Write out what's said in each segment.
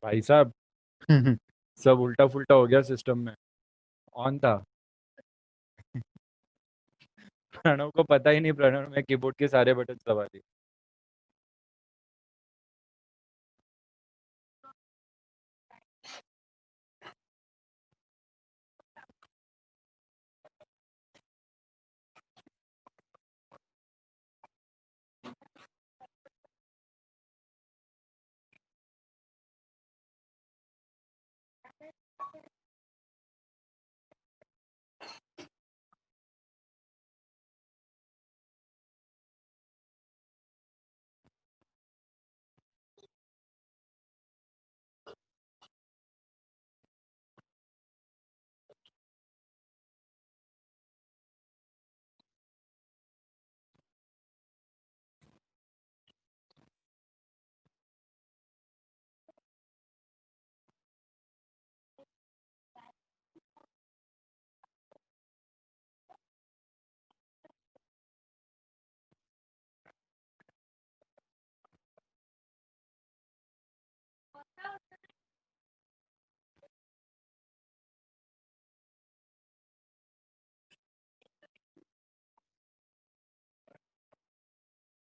भाई साहब सब उल्टा फुल्टा हो गया सिस्टम में। ऑन था। प्रणव को पता ही नहीं, प्रणव में कीबोर्ड के सारे बटन दबा दिए।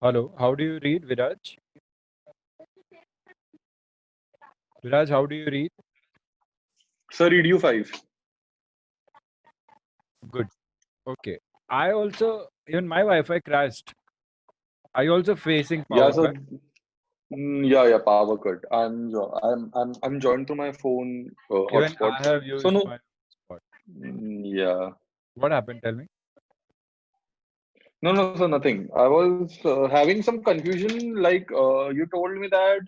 Hello, how do you read, Viraj? Viraj, how do you read? Sir, read U5. Good. Okay. I also, even my Wi-Fi crashed. Are you also facing Yeah, power so cut? yeah, power cut. I'm joined to my phone Even hotspot. I have So used no, my spot. yeah, What happened? Tell me. no, so nothing. I was having some confusion. Like you told me that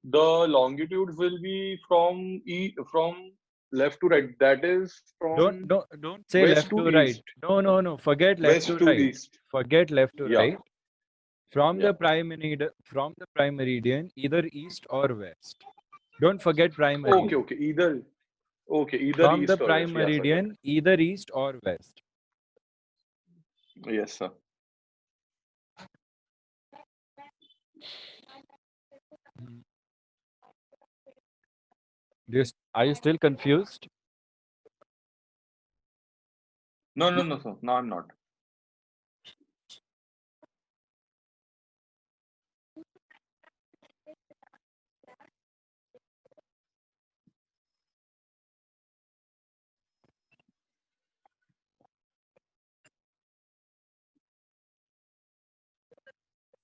the longitude will be from left to right. That is Don't from don't don't say west left to to right. east, No. Forget left west to to right. east. Forget left to Yeah, right. From yeah. the prime meridian, either east or west. Don't forget prime Okay, meridian. okay. Either From the east or prime west. Yeah, sir. Yeah. meridian, either east or west. Yes, sir. Hmm. Are you still confused? No, sir. No, I'm not.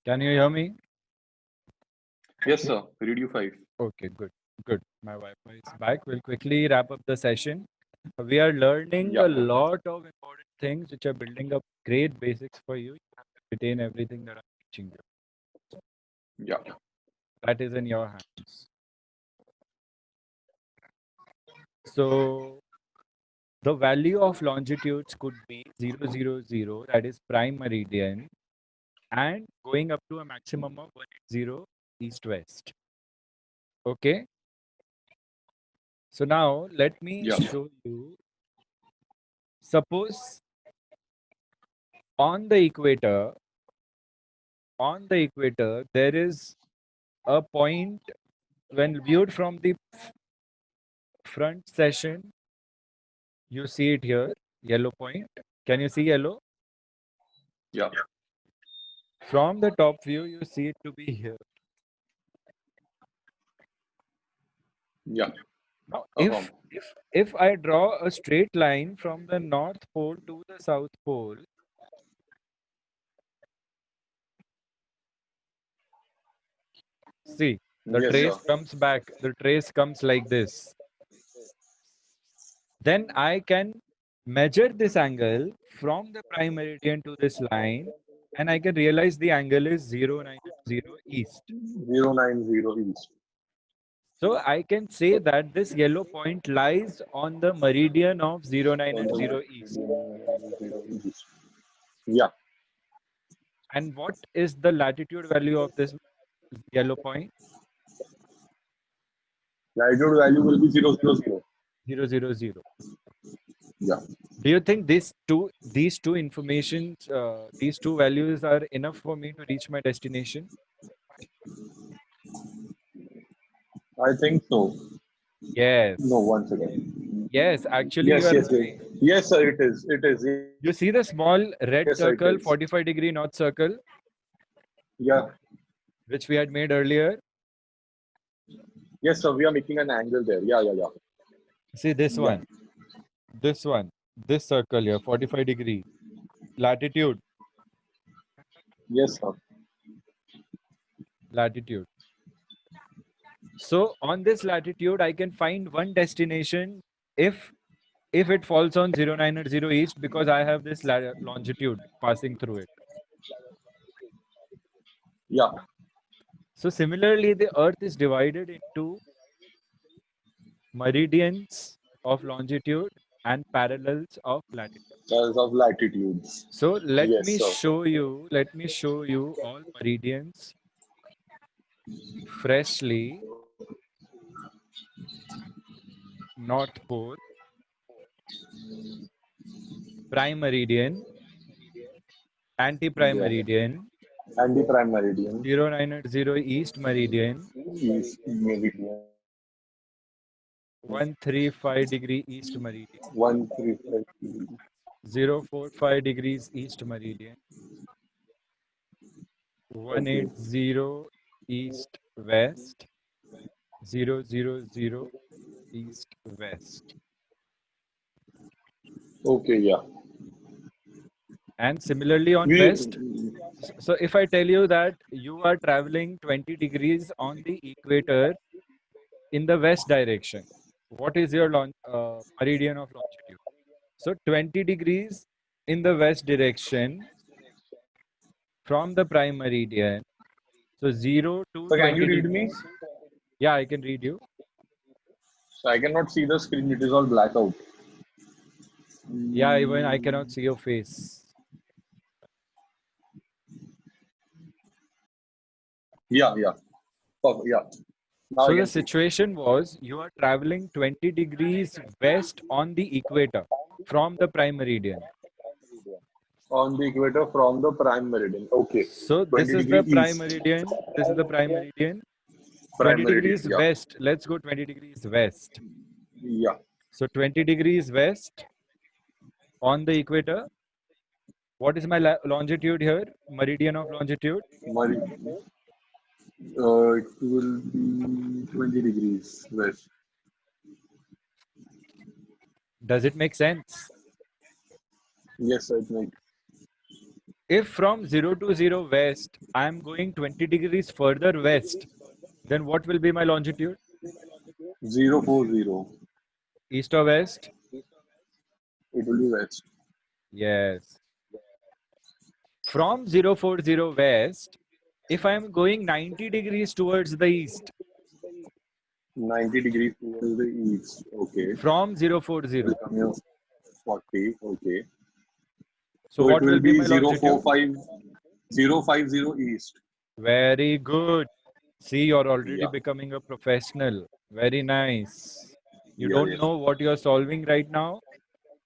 Can you hear me? Yes, sir. Read U5. Okay, good. Good. My Wi-Fi is back. We'll quickly wrap up the session. We are learning Yeah, a lot of important things which are building up great basics for you. You have to retain everything that I'm teaching you. yeah, That is in your hands. So the value of longitudes could be 000, that is prime meridian, and going up to a maximum of 180 east-west. Okay. So now let me yeah, show you. Suppose on the equator, there is a point when viewed from the front section. You see it here, yellow point. Can you see yellow? yeah, From the top view, you see it to be here. yeah. Now, Affirm. if I draw a straight line from the North Pole to the South Pole, see, the Yes, sir. trace comes back. The trace comes like this. Then I can measure this angle from the prime meridian to this line, and I can realize the angle is 090 east. 090 east. So I can say that this yellow point lies on the meridian of On the 090 east. 090 east. Yeah. And what is the latitude value of this yellow point? Latitude value will be 000. 000. Yeah. Do you think these two informations, these two values are enough for me to reach my destination? I think so. No, Yes. one second. Yes, actually you Yes, are yes, yes. right. Yes, sir, it is. It is. Yes, sir, You it see the is. small red circle, 45-degree north circle, Yeah. which we had made earlier? Yes, sir, we are making an angle there. Yeah, yeah, yeah. See this Yeah. one, this circle here, 45-degree latitude, Yes, sir. latitude. So on this latitude, I can find one destination if it falls on 090 east because I have this longitude passing through it. Yeah. So similarly, the Earth is divided into meridians of longitude and parallels of latitude. Because of latitudes. So Yes, sir. let me show you all meridians freshly. North Pole, prime meridian, anti-prime Yeah. meridian, And the prime meridian 090 east meridian, is meridian 135-degree east meridian, 135. 045 degrees east meridian, Okay. 180 east west, 000 east west. Okay, yeah. And similarly on We west, so if I tell you that you are traveling 20 degrees on the equator in the west direction, what is your meridian of longitude? So 20 degrees in the west direction from the prime meridian. So 0 to so can you 20 read me? degrees. Yeah, I can read you. So I cannot see the screen, it is all black out. Yeah, even I Mm, cannot see your face. yeah, yeah. Perfect. Yeah. Now I So the can see. situation was you are traveling 20 degrees west on the equator from the prime meridian. On the equator from the prime meridian. Okay. So this 20 is degree the prime east. meridian. This is the prime meridian. Prime 20 meridian. degrees Yeah. west. Let's go 20 degrees west. Yeah. So 20 degrees west on the equator. What is my longitude here? Meridian of longitude. Meridian. It will be 20 degrees west. Does it make sense? Yes, I think. If from 0 to 0 west, I am going 20 degrees further west, then what will be my longitude? 040. East or west? It will be west. Yes. From 040 west, if I am going 90 degrees towards the east, 90 degrees towards the east. Okay. from It 040, will come here 40. Okay. so So it what will will be be my longitude? 045, 050 east. Very good. See, you're already Yeah. becoming a professional. Very nice. You Yeah, don't yeah. know what you're solving right now?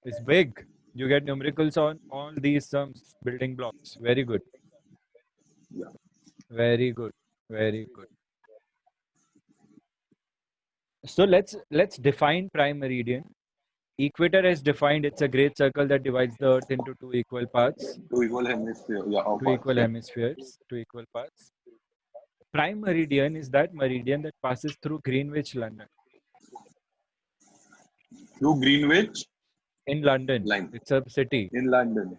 It's big. You get numericals on all these building blocks. Very good. Yeah. Very good. Very good. So let's define prime meridian. Equator is defined. It's a great circle that divides the Earth into two equal parts, Two equal hemisphere. Yeah, of two course. equal Yeah. hemispheres, two equal parts. Prime meridian is that meridian that passes through Greenwich, London. Through Greenwich In London, line it's a city. in London.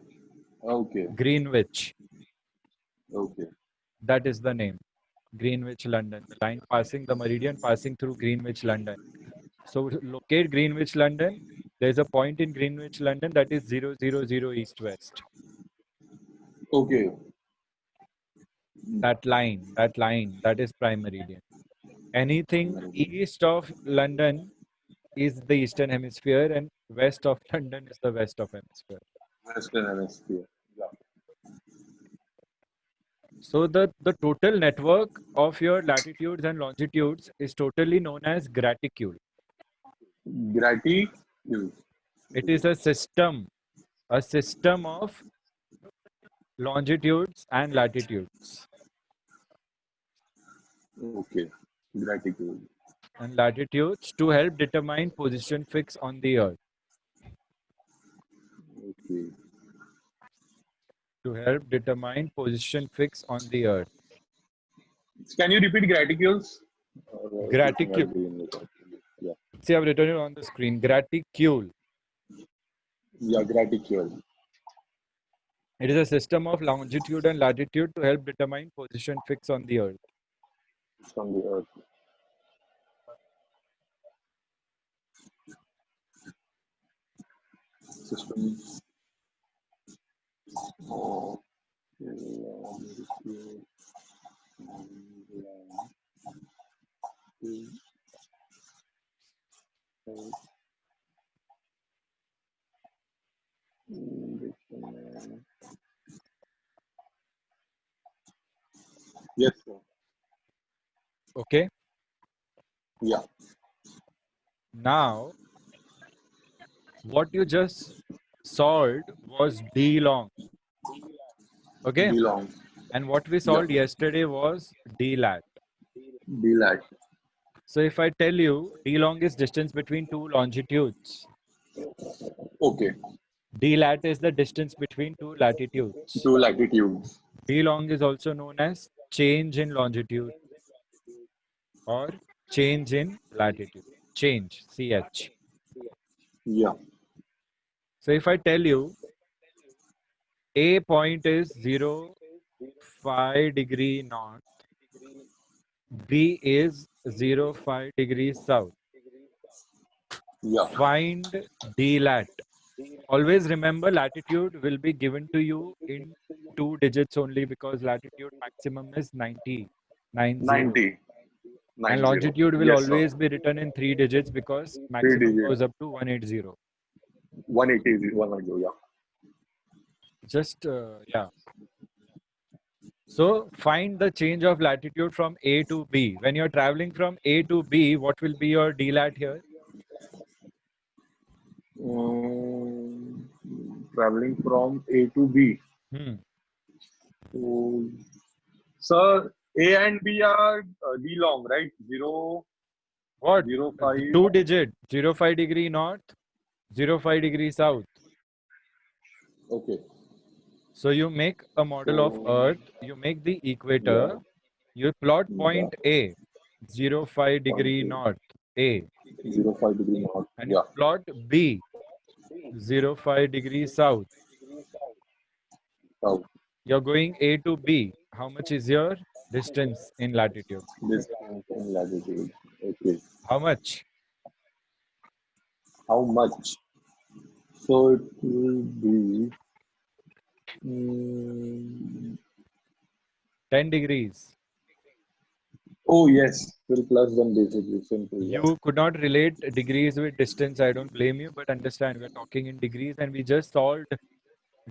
Okay. Greenwich. Okay. That is the name. Greenwich, London. The line passing, the meridian passing through Greenwich, London. So to locate Greenwich, London. There's a point in Greenwich, London that is 000 east west. Okay. That line, that is prime meridian. Anything east of London is the eastern hemisphere, and west of London is the west of hemisphere. Western hemisphere. Yeah. So the total network of your latitudes and longitudes is totally known as graticule. Gratitude. It is a system of longitudes and latitudes. Okay. Gratitude. And latitudes to help determine position fix on the earth. Okay. To help determine position fix on the earth. Can you repeat graticules? Keeping Graticule. early in the talk. Yeah. See, I've written it on the screen. Graticule. Yeah, gratitude It is a system of longitude and latitude to help determine position fix on the earth. from the earth. System. Oh, longitude and latitude. Yes, sir. Okay. Yeah. Now, what you just solved was D long. Okay. Belong. And what we Yeah. solved yesterday was D lat. Delat. So if I tell you D long is distance between two longitudes, Okay. D lat is the distance between two latitudes. Two latitudes. D long is also known as change in longitude or change in latitude. Change, CH. Yeah. So if I tell you A point is 0.5 degree north, B is 0.5 degrees south. Yeah. Find D lat. Always remember latitude will be given to you in 2 digits only because latitude maximum is 90. 90. And 90. longitude will Yes, sir. always be written in 3 digits because Three maximum digit. goes up to 180. 180 is 190. Yeah. Just, yeah. So find the change of latitude from A to B. When you're traveling from A to B, what will be your D lat here? Traveling from A to B. Hmm. So, sir, A and B are D long, right? What? 5. 2 digit, 0.5 degree north, 0.5 degree south. Okay. So you make a model of So, Earth, you make the yeah. equator, you plot Yeah. point A, 0.5 Point degree A. north, A, 05 degree north. and you Yeah. plot B, 0.5 degree south. South. You're going A to B. How much is your distance in latitude? Distance in latitude. Okay. How much? How much? So it will be. 10 degrees. Oh yes, will plus one basically simple. Yeah. You could not relate degrees with distance. I don't blame you, but understand we're talking in degrees and we just solved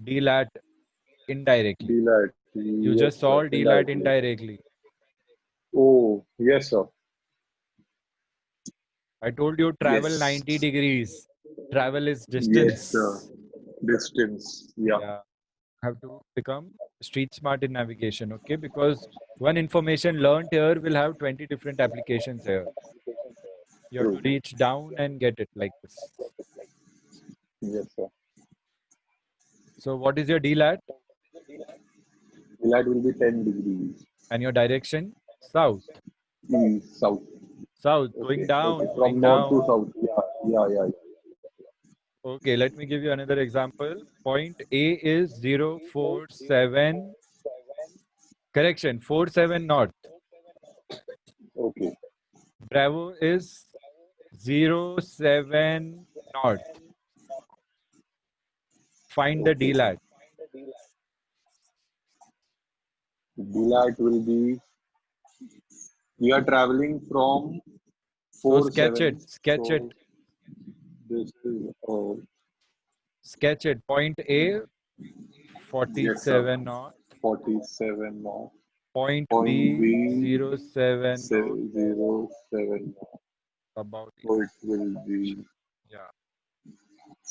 D lat indirectly. Delat. You Yes, just sir. solved D lat Indirectly. indirectly. Oh yes, sir. I told you travel Yes. 90 degrees. Travel is Yes, sir. distance. Distance. Yeah. Yeah. Have to become street smart in navigation, okay? Because one information learned here will have 20 different applications here. You have to True. reach down and get it like this. Yes, sir. So what is your D lat Delat will be 10 degrees. and your direction? South. East, south. South. Going Okay. down. Okay. Going From north to down. south. Yeah. Yeah. Yeah. Yeah. Okay, let me give you another example. Point A is 047. Correction, 47 north. Okay. Bravo is 07 north. Find the D Okay. lat. Delat will be. We are traveling from So sketch it. 47. Sketch it. So this is. Oh Sketch it. Point A, yes, sir. 47 north. 47 north. Point Point B, B 07 north. 07 north. About So it will be yeah.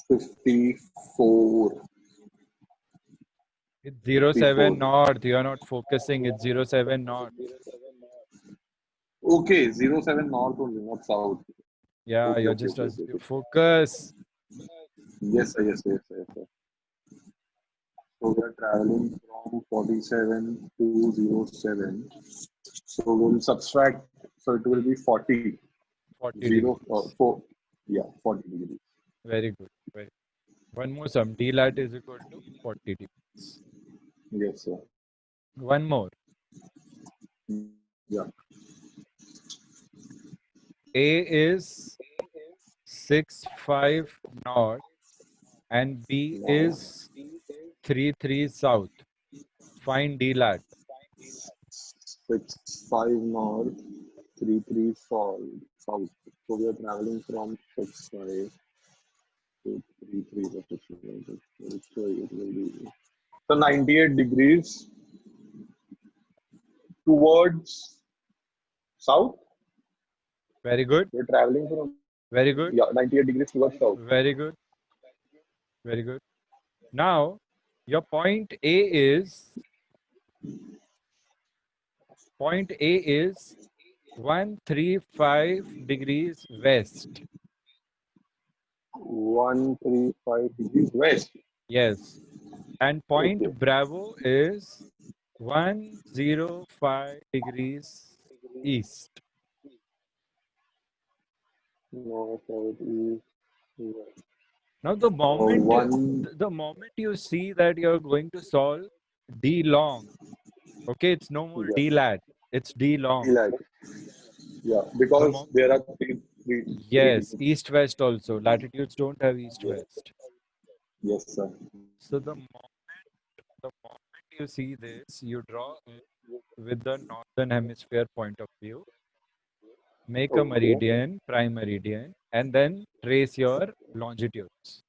54. It's 07 54. north. You are not focusing. It's 07 north. Okay, 07 north only, not south. Yeah, Okay, you're okay, just okay, okay, okay. focus. Yes, sir, yes, sir, yes, sir, yes, sir. So we are traveling from 47 to 07. So we'll subtract. So it will be 40. 40 0, degrees. 4. Yeah, 40 degrees. Very good. Very. One more sum. D lat is equal to 40 degrees. Yes, sir. One more. Yeah. A is 65 north and B Now, is 33 south. Find D lat. 65 north, 33 south. South. So we are traveling from 65 to 33. So it will be so 98 degrees towards south. Very good. We're traveling from Very good. 98 degrees towards south. Very good. Very good. Now, your point A is 135 degrees west. 135 degrees west. Yes. And point Okay. Bravo is 105 degrees east. North, south, east, west. Now, the moment you see that you're going to solve D long, okay, it's no more D Yeah. lat, it's D long. Like, yeah, The because mom, there are three yes, degrees. east west also. Latitudes don't have east Yes, west. yes, sir. So the moment you see this, you draw it with the northern hemisphere point of view, make a Okay. meridian, prime meridian, and then trace your longitudes.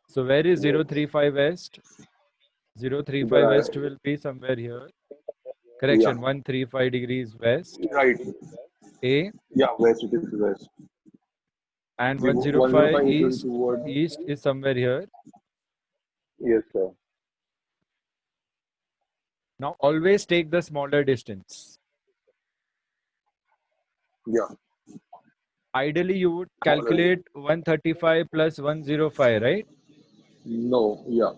So where is Yes. 035 west? 035 west The will be somewhere here. yeah, Correction, 135 degrees west, right. A, Yeah, west it is west. and The 105 105 it will east, toward east is somewhere here. yes, sir. Now always take the smaller distance. Yeah, Ideally, you would already. calculate 135 plus 105, right? No, yeah,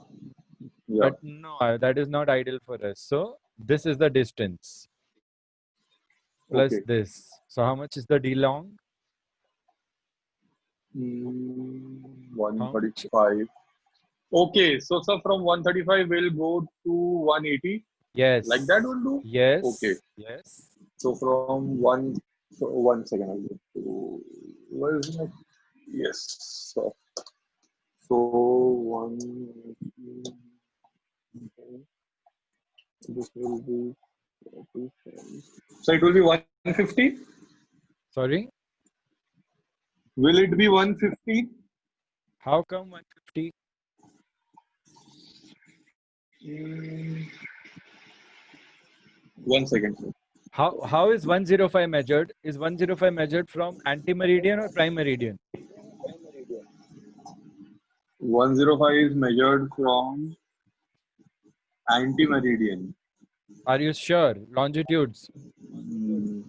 yeah. But no, that is not ideal for us. So this is the distance plus Okay. this. So how much is the D long? How much? 135. Okay, so sir, from 135 we'll go to 180. Like that Yes. will do. Okay. Yes. Yes. So from one, so 1 second, I'll go to where is my yes. So one. This will be. So it will be 150. Sorry. Will it be 150? How come 150? Mm, 1 second, sir. How is 105 measured? Is 105 measured from anti-meridian or prime meridian? 105 is measured from anti-meridian. Are you sure? Longitudes.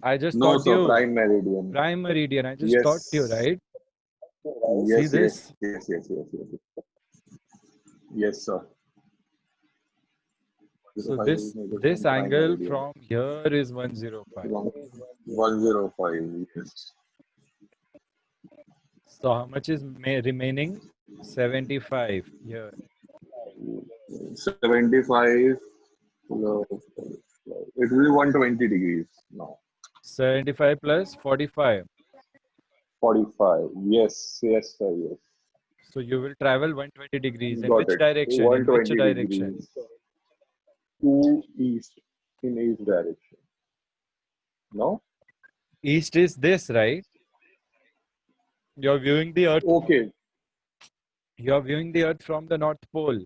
I just No, taught sir, you. prime meridian. Prime meridian. I just taught you, Yes. right? See Yes, yes, this? yes, yes, yes, yes. Yes, sir. So 05 is this measured this from prime angle meridian. from here is 105. From 105, yes. So how much is remaining? 75 here. 75, it will be 120 degrees now. 75 plus 45. 45, yes, yes, sir, yes. So you will travel 120 degrees. In Got which it. direction? In which 120 direction? degrees to east, in east direction. No? East is this, right? You're viewing the earth. Okay, You're viewing the earth from the North Pole.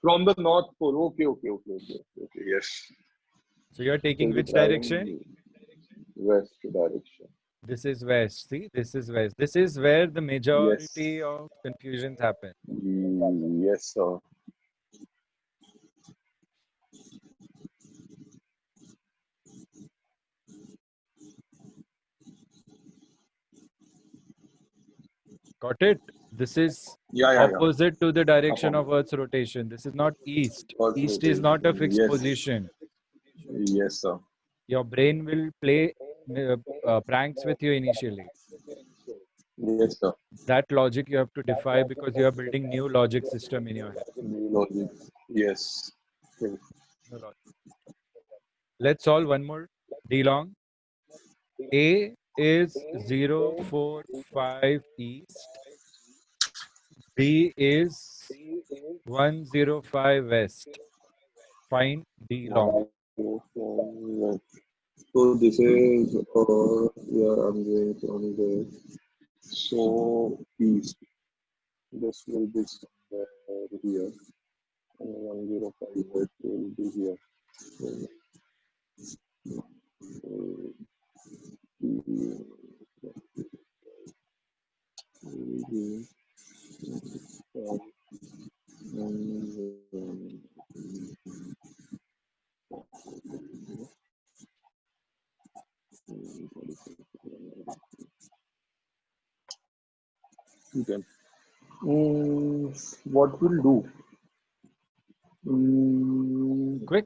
from the North Pole. Okay, okay, okay, okay, okay, yes. So you're So taking we'll be which direction? traveling west direction. This is west. See, this is west. This is where the majority of confusions happen. Yes, sir. Got it? This is Yeah. opposite to the direction of Affirmative. Earth's rotation. This is not east. Earth East is not a rotation. fixed Yes. position. Yes, sir. Your brain will play pranks with you initially. Yes, sir. That logic you have to defy because you are building new logic system in your head. New logic. Yes. Okay. New logic. Let's solve one more. D long. A is 045 east. B is 105 west. Find D long. So this is yeah, I'm going from there. So east. This will be somewhere here. And 105 west will be here. Okay. What we'll do? Quick.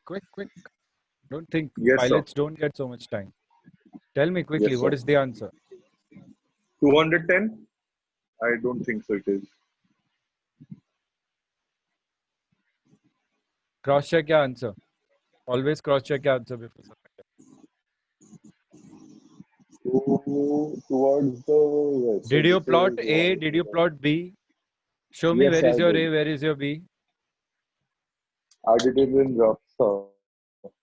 Don't think. Yes, sir. Pilots don't get so much time. Tell me quickly, Yes, what sir. is the answer? 210? I don't think so. It is. Cross check your answer. Always cross check your answer before submitting. Towards the west. Did So you this plot is A? Did you plot B? Show me Yes, where is I your did. A, where is your B? I did it in rough, sir.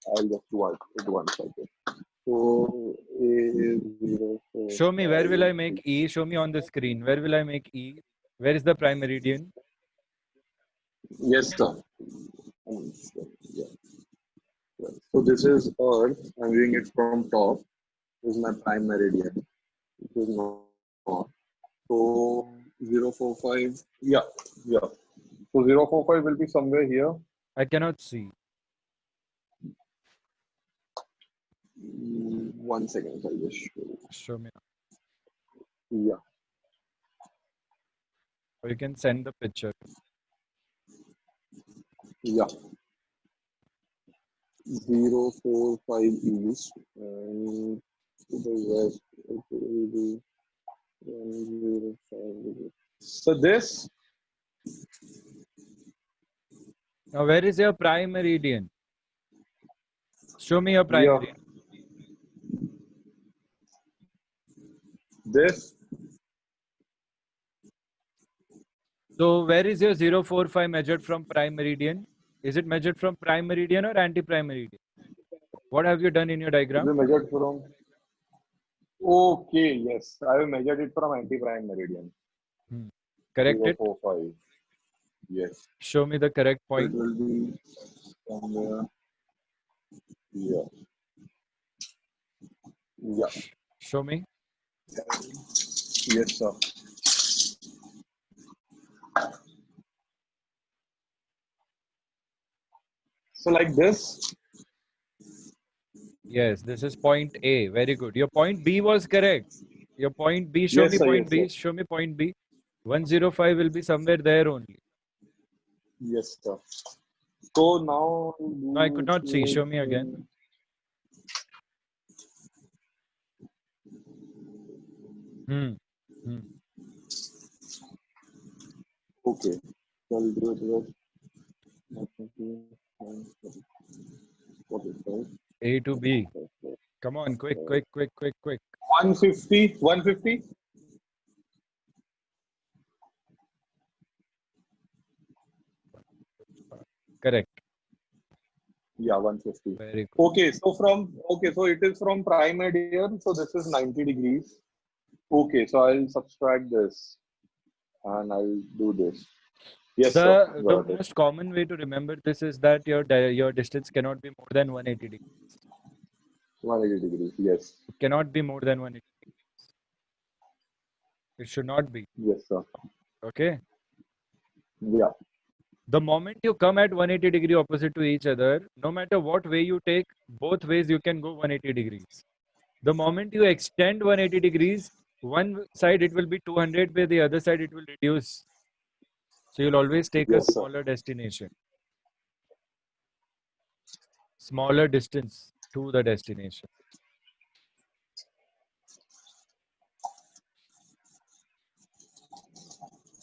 I'll just do it once again. So A is 0, 4, Show me where 5, will I make E? Show me on the screen. Where will I make E? Where is the prime meridian? Yes, sir. Yeah. So this is Earth. I'm viewing it from top. This is my prime meridian. This is north. So 045. Yeah. So 045 will be somewhere here. I cannot see. 1 second. I'll just show you. Show me. Yeah. Or you can send the picture. Yeah. 045 east and to the west it will be 105. So this, Now, where is your prime meridian? Show me your prime yeah, meridian. this, So, where is your 045 measured from prime meridian? Is it measured from prime meridian or anti-prime meridian? What have you done in your will diagram? be measured from. Okay, yes, I have measured it from anti-prime meridian. Correct it. 045. Yes. Show me the correct So it point. will be somewhere. Yeah. Yeah. Show me. Yes, sir. So like this. Yes, this is point A. Very good. Your point B was correct. Your point B, show Yes, me sir. point Yes, B. sir. Show me point B. 105 will be somewhere there only. Yes, sir. So now No, I could not see. Show me again. Okay. So I'll do it with what is that? A to B. Come on, quick. 150. 150. Correct. Yeah, 150. Very good. Okay, so it is from prime meridian. So this is 90 degrees. Okay, so I'll subtract this and I'll do this. Yes, sir. The Got it. most common way to remember this is that your distance cannot be more than 180 degrees. 180 degrees. Yes. It cannot be more than 180 degrees. It should not be. Yes, sir. Okay. Yeah. The moment you come at 180 degree opposite to each other, no matter what way you take, both ways you can go 180 degrees. The moment you extend 180 degrees, one side it will be 200, where the other side it will reduce. So you'll always take a Yes, sir. smaller destination, smaller distance to the destination.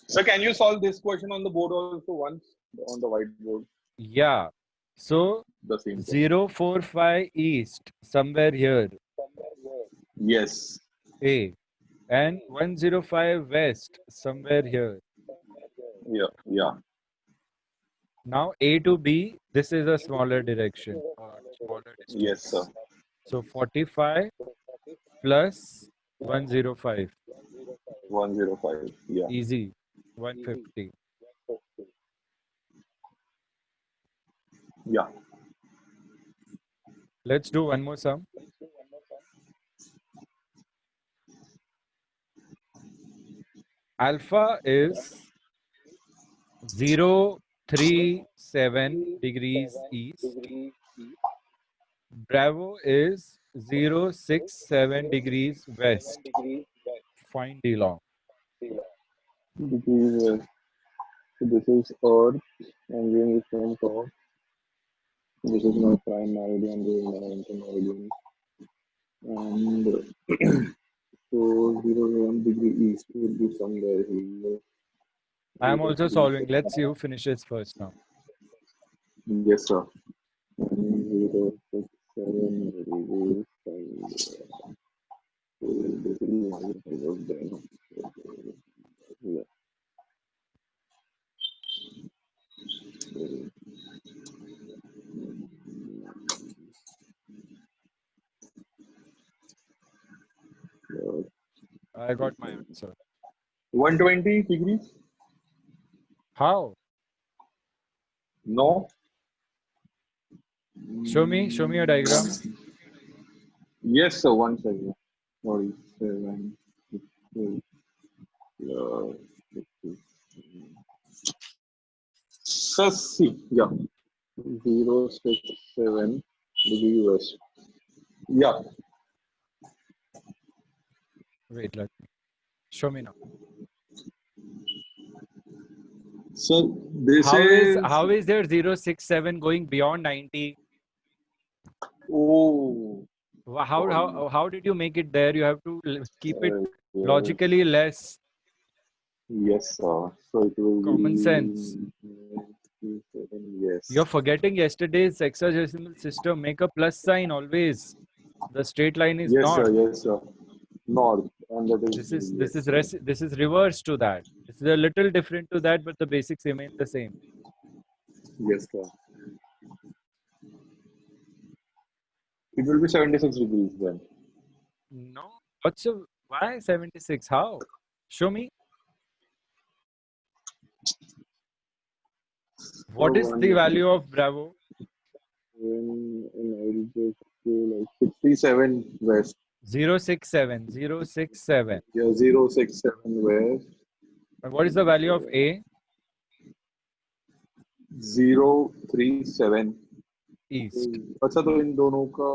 So can you solve this question on the board also once on the whiteboard? Yeah. So The same question. 045 east, somewhere here, Yes. A, and 105 west, somewhere here. Yeah. Yeah. Now A to B, this is a smaller direction or smaller Yes, sir. distance. So 45 plus 105, 105. Yeah. easy, 150. Yeah. Let's do one more sum. Alpha is 037 degrees east. Bravo is 067 degrees west. Find D long. Because this is Earth and we are from top. This is my prime meridian, this is my intermeridian. And so 0 1 degree east will be somewhere here. I am 0 also 3 solving. Let's see who finishes first now. Yes, sir. And 0 6 7 degrees. Basically, I was there. Yeah. I got my answer. 120 degrees? How? No. Show me a diagram. Yes, sir. One second. Sorry. 7, 6, uh, 6, so see, yeah, 0 6 7 degree west. Yeah. Wait, let me. Show me now. So this is How is there 067 going beyond 90? oh sorry. How did you make it there? You have to keep it Yes, logically less. yes, sir. So it will Common sense. be yes. You're forgetting yesterday's hexadecimal system. Make a plus sign always. The straight line is Yes, sir. north. Yes, sir. North, and that is This yes, is sir. this is reverse to that. This is a little different to that, but the basics remain the same. Yes, sir. It will be 76 degrees then. No. What's a why 76? How? Show me. So What is the value of Bravo? I'll just say like 67 west. 067. 067. Yeah, 0 6 7 west. And what is the value of A? 0 3 7. East. अच्छा तो इन दोनों का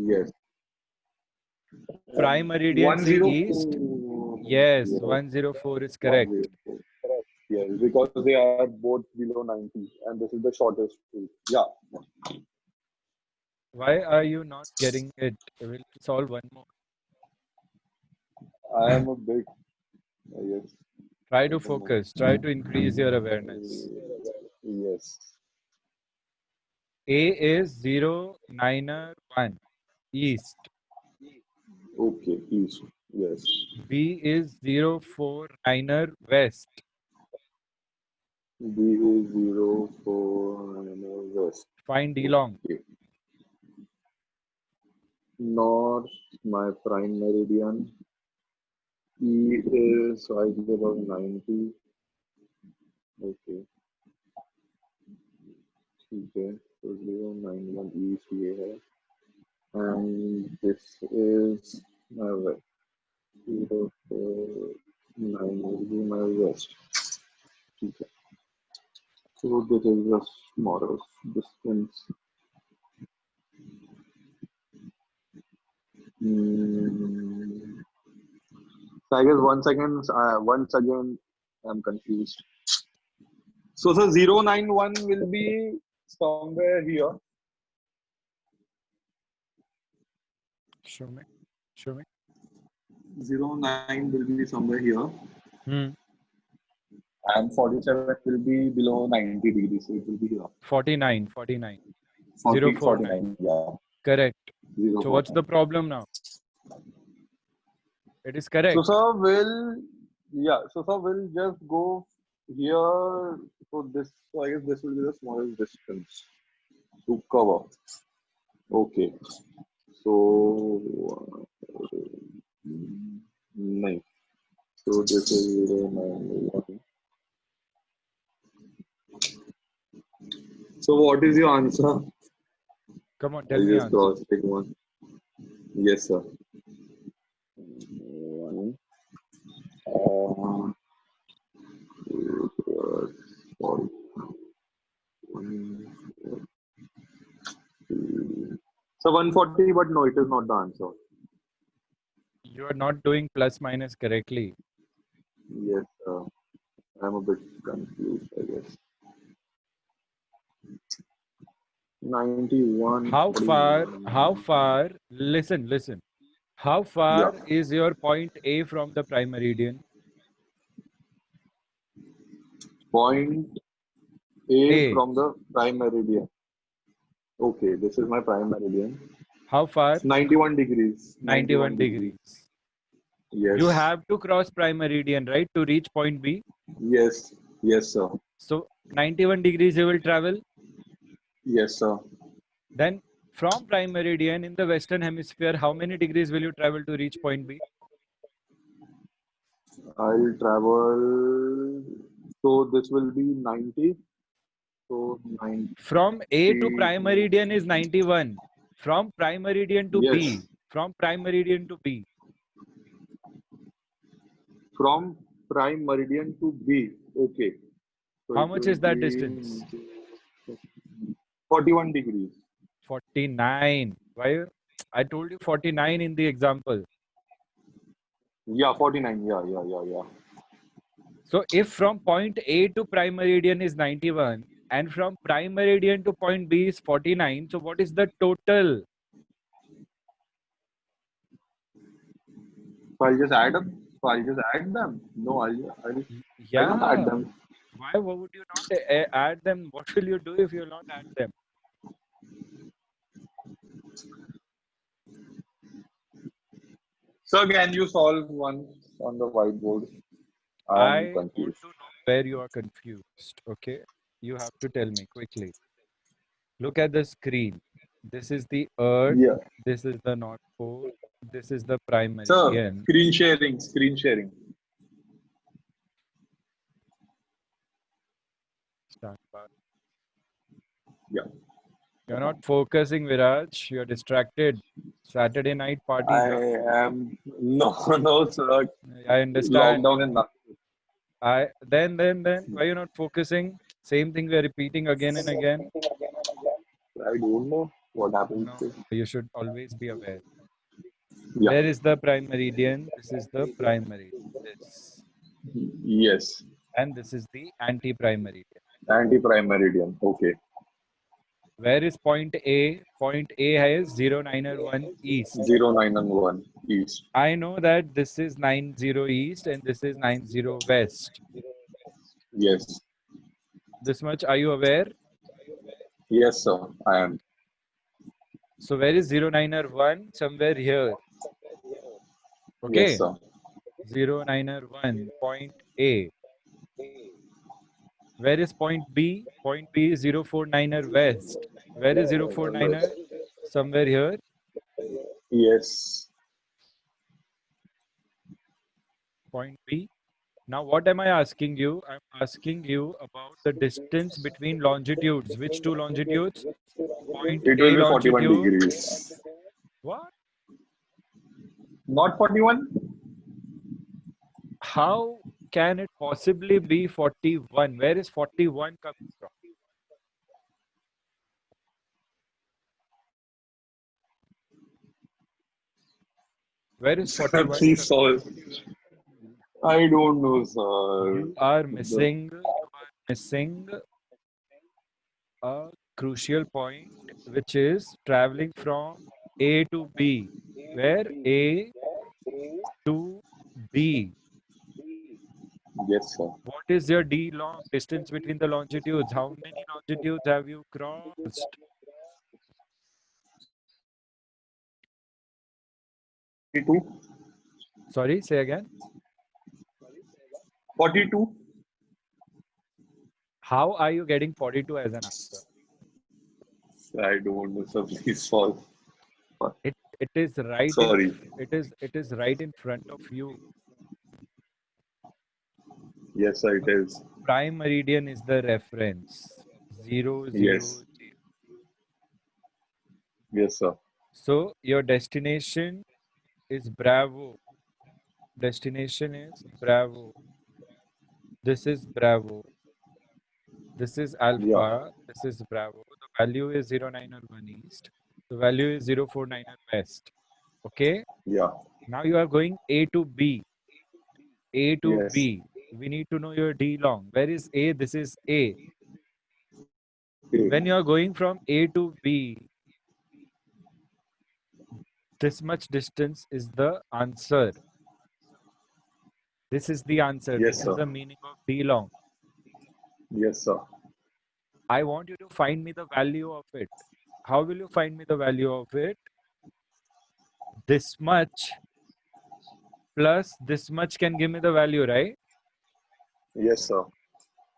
yes Prime meridian one say zero east. four Yes, yes 104 is one correct. zero four yes because they are both below 90 and this is the shortest route. Yeah, Why are you not getting it? We'll solve one more. I am a bit yes Try to at the moment. focus. Try to increase your awareness. Yes, A is 091 east. okay, east, yes, B is 049er west. B is 0 4 and west. Find D long. Okay, north my prime meridian. E is slightly above 90. Okay, ठीक है तो 091 east ये है and this is my west. 049 will be my west. Okay. So this is the smallest distance. Hmm. So I guess once again, I'm confused. So the 091 will be somewhere here. Show me. Show me. 09 will be somewhere here. Hmm. And 47 will be below 90 degrees. So it will be here. 49. 49. 40, 049. 49, yeah. Correct. 049. So what's the problem now? It is correct. So sir will just go here. So I guess this will be the smallest distance to cover. Okay. So nice. So this is 091. So what is your answer? Come on, tell I'll me just answer. cross check one. Yes, sir. One. Sorry. 1, 2. So 140, but no, it is not the answer. You are not doing plus minus correctly. Yes, I'm a bit confused, I guess. 91. How 49. far, listen. How far Yeah. is your point A from the prime meridian? Point A A. from the prime meridian. Okay, this is my prime meridian. How far? 91 degrees. 91 degrees. Yes. You have to cross prime meridian, right, to reach point B? Yes. Yes, sir. So 91 degrees you will travel. Yes, sir. Then from prime meridian in the western hemisphere, how many degrees will you travel to reach point B? I'll travel. So this will be 90. So 90. From A to prime meridian is 91. From prime meridian to Yes. B. From prime meridian to B. From prime meridian to B. Okay. So How it much will is that be distance? 41 degrees. 49. Why? I told you 49 in the example. Yeah, 49. Yeah. So if from point A to prime meridian is 91 and from prime meridian to point B is 49, so what is the total? So I'll just add them. No, I don't add Yeah. them. Why would you not add them? What will you do if you will not add them? So can you solve one on the whiteboard? I I'm want confused. to know where you are confused. Okay. You have to tell me quickly. Look at the screen. This is the Earth. Yeah. This is the North Pole. This is the prime Sir, meridian. screen sharing. Start bar. Yeah. You're not focusing, Viraj. You're distracted. Saturday night parties. I am no, sir. I understand. Lockdown and nothing. Then why you not focusing? Same thing we're repeating again and again. I don't know what happens. No, you should always be aware. Yeah. Where is the prime meridian? This is the prime meridian. This. Yes. And this is the anti-prime meridian. Anti-prime meridian. Okay. Where is point A? Point A has 091 east. 091 east. I know that this is 90 east and this is 90 west. Yes. This much are you aware? Yes, sir. I am. So where is 091? Somewhere here. Okay. Yes, sir. 091, point A. Where is point B? Point B is 049er west. Where is 049er? Somewhere here. Yes. Point B. Now what am I asking you? I'm asking you about the distance between longitudes. Which two longitudes? Point It A will be 41 longitude. degrees. What? Not 41? how can it possibly be 41? Where is 41 coming from? Where is 41 Please coming? solve. I don't know, sir. You are missing a crucial point, which is traveling from A to B. Where A to B. Yes, sir. What is your D long distance between the longitudes? How many longitudes have you crossed? 42. Sorry, say again. 42. How are you getting 42 as an answer? I don't know, sir. Please solve. It is right in Sorry. it is right in front of you. Yes, sir, it is. Prime meridian is the reference. 0, 0, 0. Yes. Yes, sir. So your destination is Bravo. Destination is Bravo. This is Bravo. This is Yeah. Alpha. This is Bravo. The value is 09 or 1 east. The value is 049 or west. Okay. Yeah. Now you are going A to B. A to Yes. B. We need to know your D long. Where is A? This is A. Okay. When you are going from A to B, this much distance is the answer. This is the answer. Yes, This is sir. the meaning of D long. Yes, sir. I want you to find me the value of it. How will you find me the value of it? This much plus this much can give me the value, right? Yes, sir.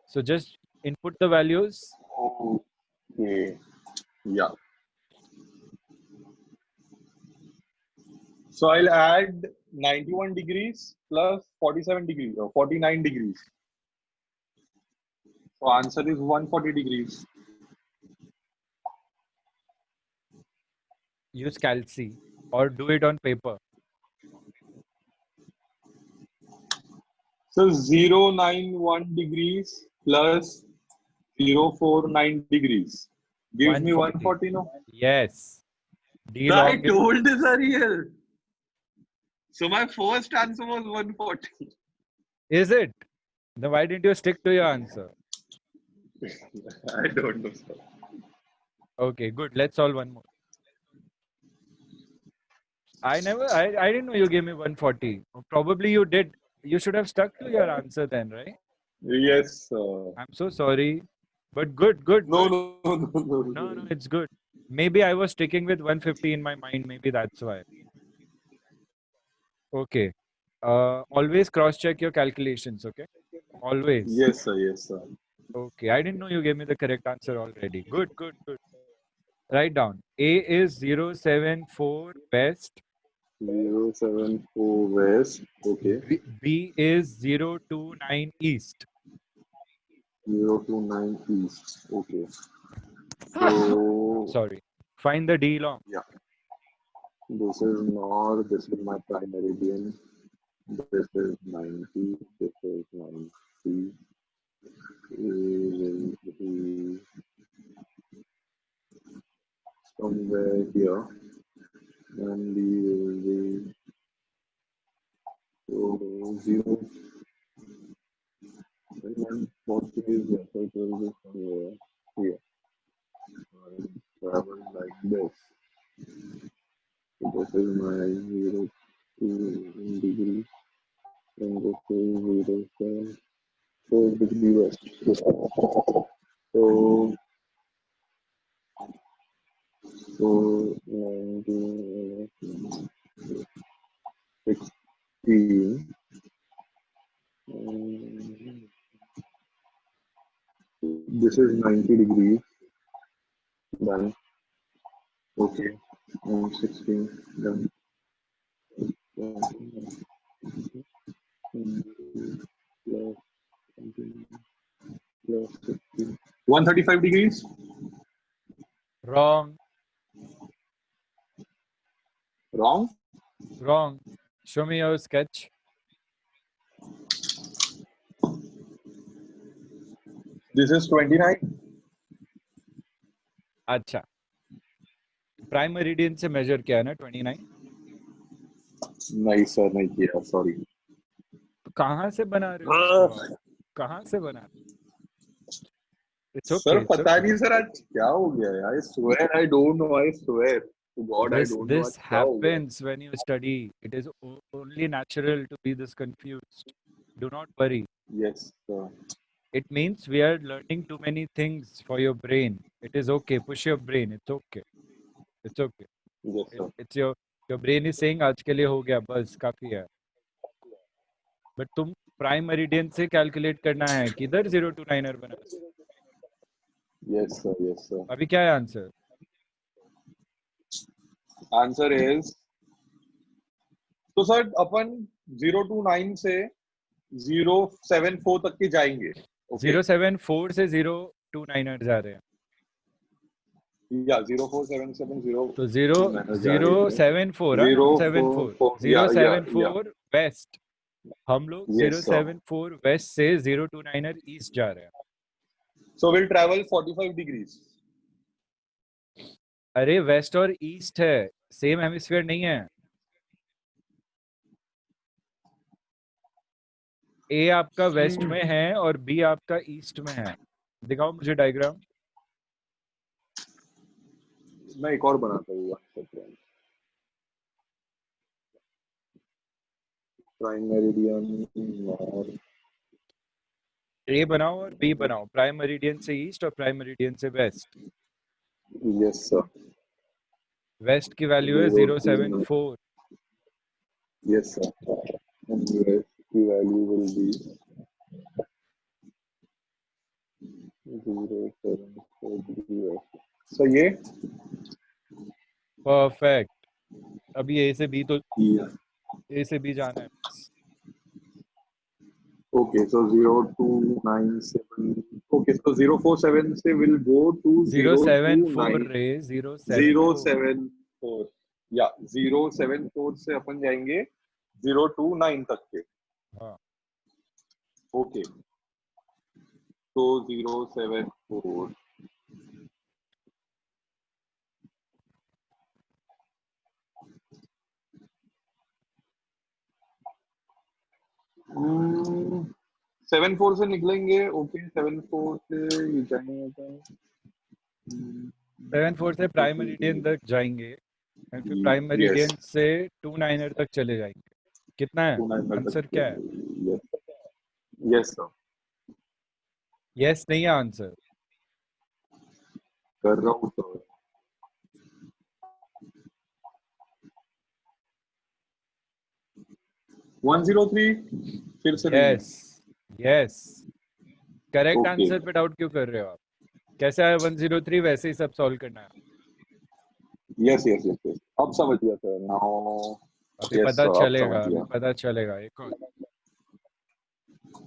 So just input the values. Okay. Yeah. So I'll add 91 degrees plus 47 degrees or 49 degrees. So answer is 140 degrees. Use Calci or do it on paper. So 091 degrees plus 049 degrees gives me 140. 140 no? Yes. D I long is, told this earlier. So my first answer was 140. is it? Then why didn't you stick to your answer? I don't know, sir. Okay, good. Let's solve one more. I didn't know you gave me 140. Probably you did. You should have stuck to your answer then, right? Yes, I'm so sorry. But good, good, no, good. no, no, no, No, no. no, it's good. Maybe I was sticking with 150 in my mind. Maybe that's why. Okay. Always cross-check your calculations, okay? Always. Yes, sir. Yes, sir. Okay. I didn't know you gave me the correct answer already. Good, good, good. Write down. A is 074 west. 074 west. Okay. B is 029 east. 029 east. Okay. So Sorry. Find the D long. yeah, this is north. This is my prime meridian. This is 90. This is 90. Will be somewhere here. And the will be so 0. And 40 is here. So it will be somewhere here. I'll travel like this. So this is my 0 2 degree. And this is 0 7 4 degree west. So, so 19, 16. This is 90 degrees. Done. Okay. And 16. Done. Plus 16. 135 degrees. Wrong. Wrong. Wrong. Show me your sketch. This is 29. अच्छा, prime meridian से major किया है ना 29? नहीं sir, नहीं किया, sorry. तो कहाँ से बना रहे हो उसको आप? कहाँ से बना? इट्स सर ओके, इट्स पता ओके। नहीं सर, आज क्या हो गया यार। I swear I don't know, I swear to God I don't know आज This क्या हो गया। happens when you study. It is only natural to be this confused. Do not worry. Yes sir. It means we are learning too many things for your brain. It is okay. Push your brain. It's okay. It's okay. Yes sir. It's your brain is saying आज के लिए हो गया, बस काफी है। But तुम prime meridian से कैलकुलेट करना है, किधर 029er बना? Yes sir, yes sir. अभी क्या है आंसर? आंसर इज, तो सर अपन 029 से 074 तक के जाएंगे। ओके 074 से 029er जा रहे हैं। या 04770 तो 074 074 वेस्ट। हम लोग Yes, sir. 074 वेस्ट से 029er ईस्ट जा रहे हैं। So we'll travel 45 degrees. अरे वेस्ट और ईस्ट है, सेम हेमिस्फीयर नहीं है। ए आपका वेस्ट में है और बी आपका ईस्ट में है। दिखाओ मुझे डायग्राम। मैं एक और बनाता हूँ, प्राइम मेरिडियन और ए बनाओ और बी बनाओ, प्राइम मेरिडियन से ईस्ट और प्राइम मेरिडियन से वेस्ट। Yes sir. वेस्ट की वैल्यू है 074। यस सर, वेस्ट की वैल्यू विल बी 074। सो ये परफेक्ट। अभी ए से बी तो ए से बी जाना है। Okay, so 0297. Okay, so 047 से will go to 074 रे 074 074. या 074 से अपन जाएंगे 029 तक के। हाँ। ओके तो 074 74 से निकलेंगे। ओके 74 से ये जाएंगे 74 से प्राइम मेरिडियन तक जाएंगे और फिर प्राइम मेरिडियन से 29er तक चले जाएंगे। कितना है आंसर? क्या है? यस सर, यस नहीं है आंसर। कर रहा हूँ सर। 103 फिर से नहीं है। Yes yes correct Okay. Answer पे डाउट क्यों कर रहे हो आप? कैसे आया 103? वैसे ही सब सॉल्व करना है। यस यस यस यस, अब समझ गया सर। नाउ अभी पता चलेगा, अभी पता चलेगा। एक और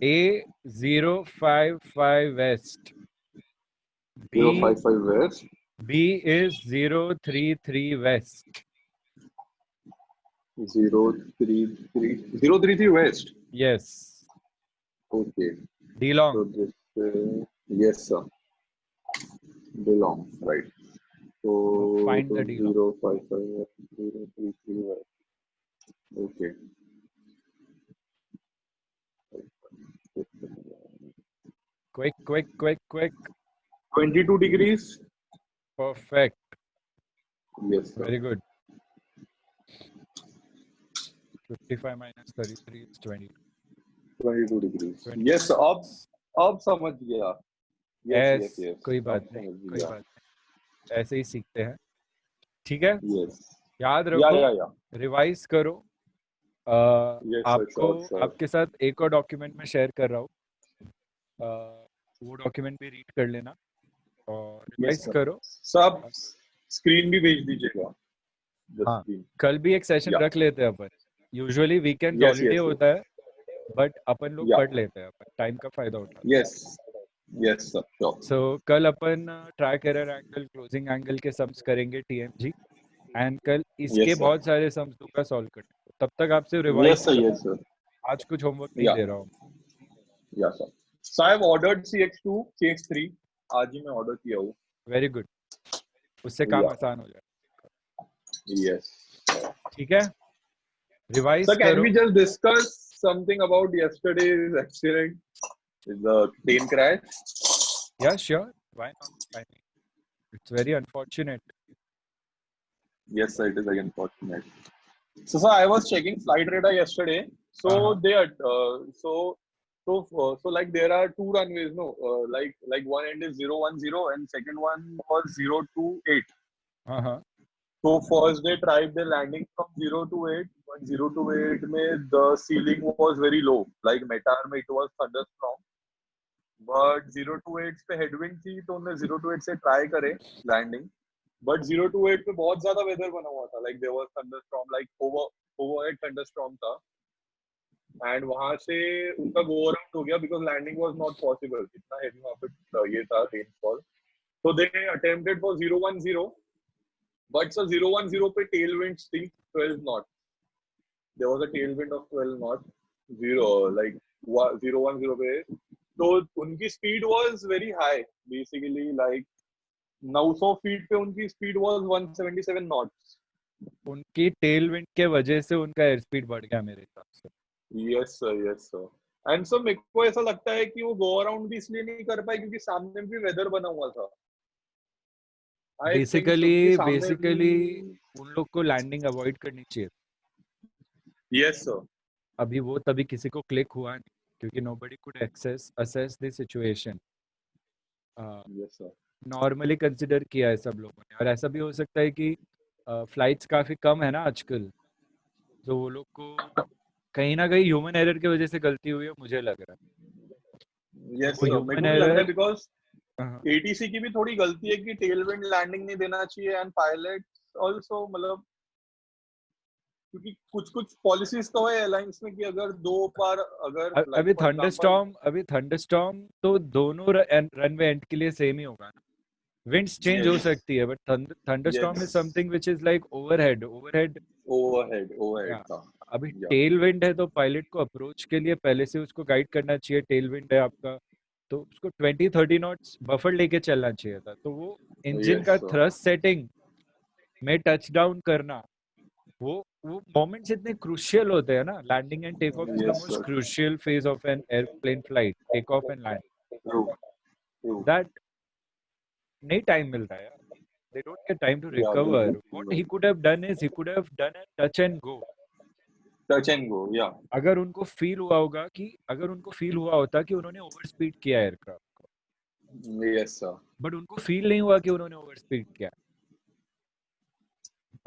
A 055 west, B 055 west, B is 033 west, 033 west. yes, okay D long. so this yes sir, belong right. So Find the D long. 055 west, 033 west. Okay. Quick, quick, quick, quick. 22 degrees. Perfect. Yes sir. Very good. 55 minus 33 is 20. 22 degrees. 20. Yes, अब समझ गया। Yes, yes, yes. कोई बात नहीं, कोई बात नहीं, ऐसे ही सीखते हैं। ठीक है? Yes. याद रखो, या रिवाइज करो। Yes, आपको sure. आपके साथ एक और डॉक्यूमेंट में शेयर कर रहा हूँ, वो डॉक्यूमेंट भी रीड कर लेना और रिवाइज करो। सब स्क्रीन भी भेज दीजिएगा। हाँ, कल भी एक सेशन रख लेते हैं अपन। यूजुअली वीकेंड हॉलीडे होता है, बट अपन लोग पढ़ लेते हैं, अपन टाइम का फायदा उठाते हैं। Yes sir, sure. सो कल अपन track error angle, closing angle के सम्स करेंगे TMG, एंड कल इसके बहुत सारे सम्स दूंगा सॉल्व करने को। तब तक आपसे रिवाइज, यस सर। आज कुछ होमवर्क नहीं दे रहा हूँ। Yes sir. So I've ordered CX2, CX3. आज ही मैं order किया हूँ. वेरी गुड, उससे काम Yeah. आसान हो जाए. Yes. ठीक है, रिवाइज So can करो. we just discuss something about yesterday's accident, the plane crash? Yeah, sure, why not? I mean, it's very unfortunate. Yes, sir, it is very unfortunate. So I was checking flight radar yesterday. So Uh-huh. they are so like there are two runways, no, like one end is 010 and second one was 028. Uh-huh. So first they tried the landing from 028, but 028 में the ceiling was very low. Like METAR में it was thunderstorm. But 028 पे headwind थी तो उन्होंने 028 से try करे landing. But 028 पे बहुत ज़्यादा weather बना हुआ था. Like there was thunderstorm, like overhead thunderstorm था. And वहाँ से उनका go around हो गया because landing was not possible. इतना heavy वहाँ पे ये था rainfall. So they attempted for 010. But so 010 पे tailwind still 12 knots. There was a tailwind of 12 knots. 010 पे. So उनकी speed was very high. Basically like 900 feet पे उनकी speed was 177 knots. उनकी टेल विंड के वजह से उनका एयर स्पीड बढ़ गया मेरे हिसाब से. Yes sir, yes sir. And so मेरे को ऐसा लगता है कि वो go around भी इसलिए नहीं कर पाए क्योंकि सामने भी weather बना हुआ था. I think so कि सामने बेसिकली भी. उन लोग को लैंडिंग अवॉइड करनी चाहिए. Yes sir. अभी वो तभी किसी को क्लिक हुआ नहीं क्योंकि nobody could assess the situation. Yes sir. Normally consider किया है सब लोगों ने. और ऐसा भी हो सकता है कि फ्लाइट्स काफी कम है ना आजकल, तो वो लोग को कहीं ना कहीं ह्यूमन एरर की वजह से गलती हुई है, मुझे लग रहा है. Yes वो sir. मेरे ह्यूमन को भी लगता है एरर. because ATC की भी थोड़ी गलती है कि tailwind landing नहीं देना चाहिए and pilots also मतलब क्योंकि कुछ पॉलिसीज तो है एयरलाइंस में कि अगर दो बार अगर like for example अभी थंडरस्टॉर्म तो दोनों रनवे एंड के लिए सेम ही होगा ना. विंड्स चेंज हो yes सकती है, but thunderstorm is yes something which is like overhead. overhead था. अभी Yeah. टेल विंड है तो पायलट को अप्रोच के लिए पहले से उसको गाइड करना चाहिए. टेल विंड है आपका तो उसको 20-30 नॉट्स बफर लेके चलना चाहिए था. तो वो इंजन Yes का sir. थ्रस्ट सेटिंग में टच डाउन करना, वो मोमेंट्स इतने क्रूशियल होते हैं ना. Landing and take off is the Yes most sir. Crucial phase of an airplane flight, take off and land. True. True. That नहीं time मिलता है. They don't get time to Yeah, recover. What बिल्कुल. he could have done is he could have done a touch and go. Touch and go. Yeah. अगर उनको feel हुआ होता कि उन्होंने ओवर स्पीड किया एयरक्राफ्ट को, Yes sir. बट उनको फील नहीं हुआ कि उन्होंने ओवर स्पीड किया.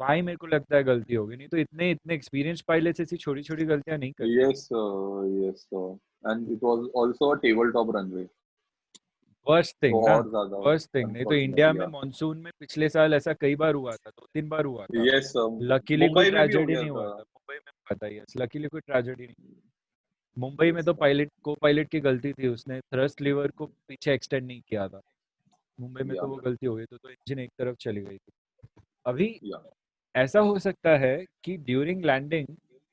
भाई मेरे को लगता है गलती होगी. नहीं तो इतने एक्सपीरियंस पायलट्स ऐसी छोटी छोटी गलतियां नहीं करते. Yes sir. Yes sir. And it was also a tabletop runway. Worst thing तो ना, और ज्यादा वर्स्ट थिंग. नहीं तो इंडिया unfortunate. में Yeah. मॉनसून में पिछले साल ऐसा कई बार हुआ था, 2-3 बार हुआ था. Yes sir. लकीली कोई मुंबई में भी हो ट्रेजेडी गया नहीं था. हुआ था. मुंबई में हुआ था. यस, लकीली कोई ट्रेजेडी नहीं. मुंबई में तो पायलट की गलती थी, उसने थ्रस्ट लीवर को पीछे एक्सटेंड नहीं किया था. मुंबई में तो Yeah. वो गलती हो गई तो इंजन एक तरफ चली गई थी. अभी Yeah. ऐसा हो सकता है कि ड्यूरिंग लैंडिंग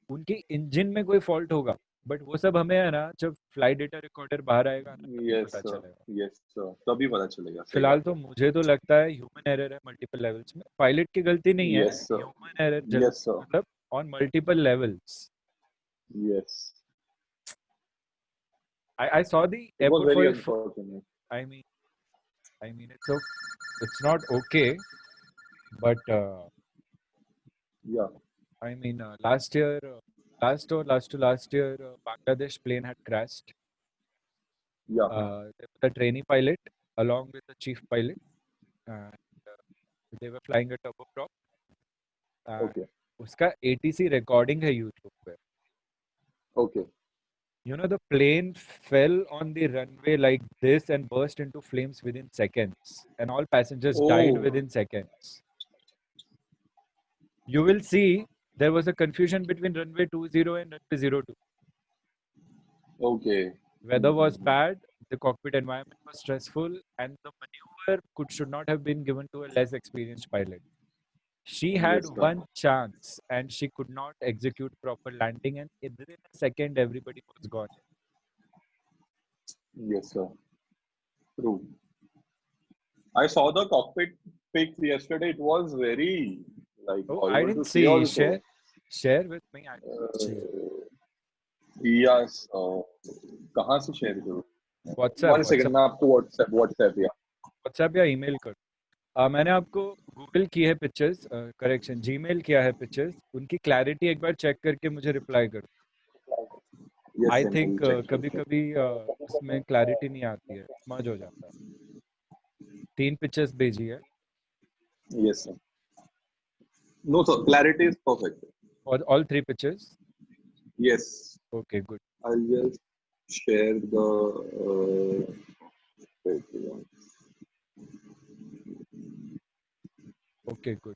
उनके इंजन में कोई फॉल्ट होगा, बट वो सब हमें है ना जब फ्लाइट डेटा रिकॉर्डर बाहर आएगा ना तभी Yes पता sir. चलेगा. Yes sir. तभी पता चलेगा. सही फिलहाल बात तो है. मुझे तो लगता है ह्यूमन एरर है मल्टीपल लेवल्स में. पायलट की गलती नहीं है, Yes sir. Human error Yes sir. मतलब on multiple levels. Yes. I saw the It was airport very for unfortunate. I mean it's not okay, but Yeah. I mean last year last to last year Bangladesh plane had crashed. Yeah. There was a trainee pilot along with the chief pilot, and they were flying a turboprop. Okay. उसका ATC recording है YouTube पे. Okay. You know, the plane fell on the runway like this and burst into flames within seconds, and all passengers died Oh. within seconds. You will see there was a confusion between runway 20 and runway 02. Okay. Weather was bad, the cockpit environment was stressful, and the maneuver should not have been given to a less experienced pilot. She had Yes sir. one chance and she could not execute proper landing, and within a second everybody was gone. Yes, sir. True. I saw the cockpit pics yesterday. It was very like Oh, I horrible didn't to see see. also. Share with me. I didn't see. Uh, yes. कहाँ से share करूँ? WhatsApp, One second, WhatsApp, मैं आपको WhatsApp या. WhatsApp या email कर। मैंने आपको गूगल की है पिक्चर्स, करेक्शन जीमेल किया है पिक्चर्स, उनकी क्लैरिटी एक बार चेक करके मुझे रिप्लाई करो। Yes, I sir. I will think check. कभी कभी उसमें क्लैरिटी नहीं आती है, स्मज हो जाता है। 3 पिक्चर्स भेजी है। Yes, sir. No, sir. Clarity is perfect. और all 3 pictures. Yes. Okay good. I'll just share the. Wait, okay good.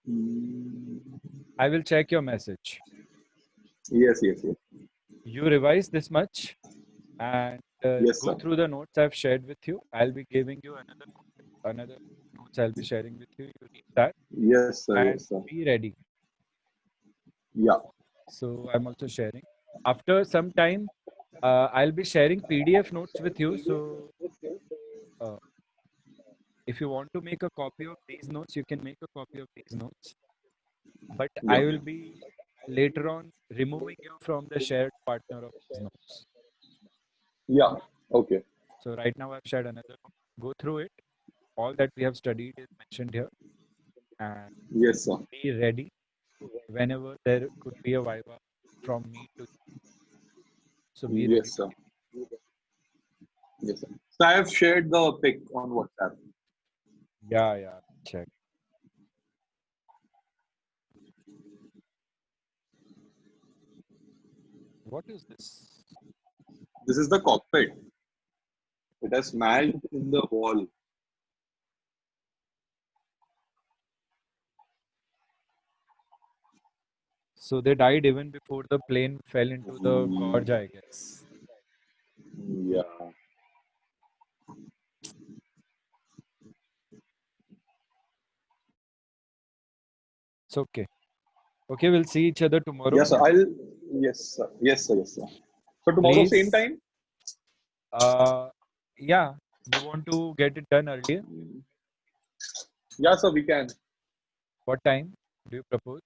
Hmm. I will check your message. Yes, yes, yes. You revise this much and Yes, go sir. through the notes I've shared with you. I'll be giving you another notes I'll be sharing with you. You read that Yes, sir. and Yes, sir. be ready. Yeah. So I'm also sharing. After some time, I'll be sharing PDF notes with you. So uh, if you want to make a copy of these notes, you can make a copy of these notes. But Yeah. I will be later on removing you from the shared partner of these notes. Yeah. Okay. So right now I've shared another note. Go through it. All that we have studied is mentioned here, and Yes, sir. be ready whenever there could be a viva from me to you. So be ready. Yes, sir. Yes, sir. So I have shared the pic on WhatsApp. Yeah, check. What is this? This is the cockpit. It has smashed in the wall. So they died even before the plane fell into the gorge, I guess. Yeah. It's okay. Okay, we'll see each other tomorrow. Yes, sir. Yes, sir. Yes, sir. Yes, sir. So tomorrow, same Please. time? Yeah. You want to get it done earlier? Yeah, sir, we can. What time do you propose?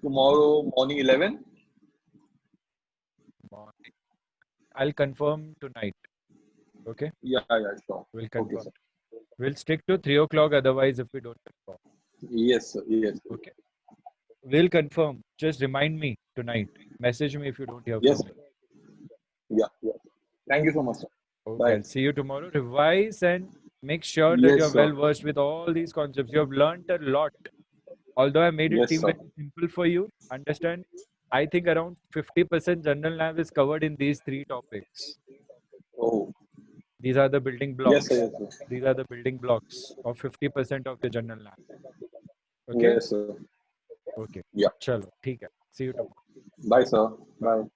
Tomorrow morning 11? Morning. I'll confirm tonight. Okay? Yeah, sure. We'll Okay, confirm. sir. We'll stick to 3 o'clock otherwise if we don't confirm. Yes, sir. Yes. Okay. We'll confirm. Just remind me tonight. Message me if you don't hear Yes, from me. sir. Yeah, yeah. Thank you so much, sir. Okay, Bye. I'll see you tomorrow. Revise and make sure that Yes, you're sir. well versed with all these concepts. You have learned a lot. Although I made it Yes, seem sir. very simple for you, understand? I think around 50% general nav is covered in these 3 topics. Oh, These are the building yes, sir. blocks. Yes, sir. These are the building blocks of 50% of your general nav. Okay? Yes, sir. Okay. Yeah. Chalo. ठीक है. See you tomorrow. Bye, sir. Bye. Bye.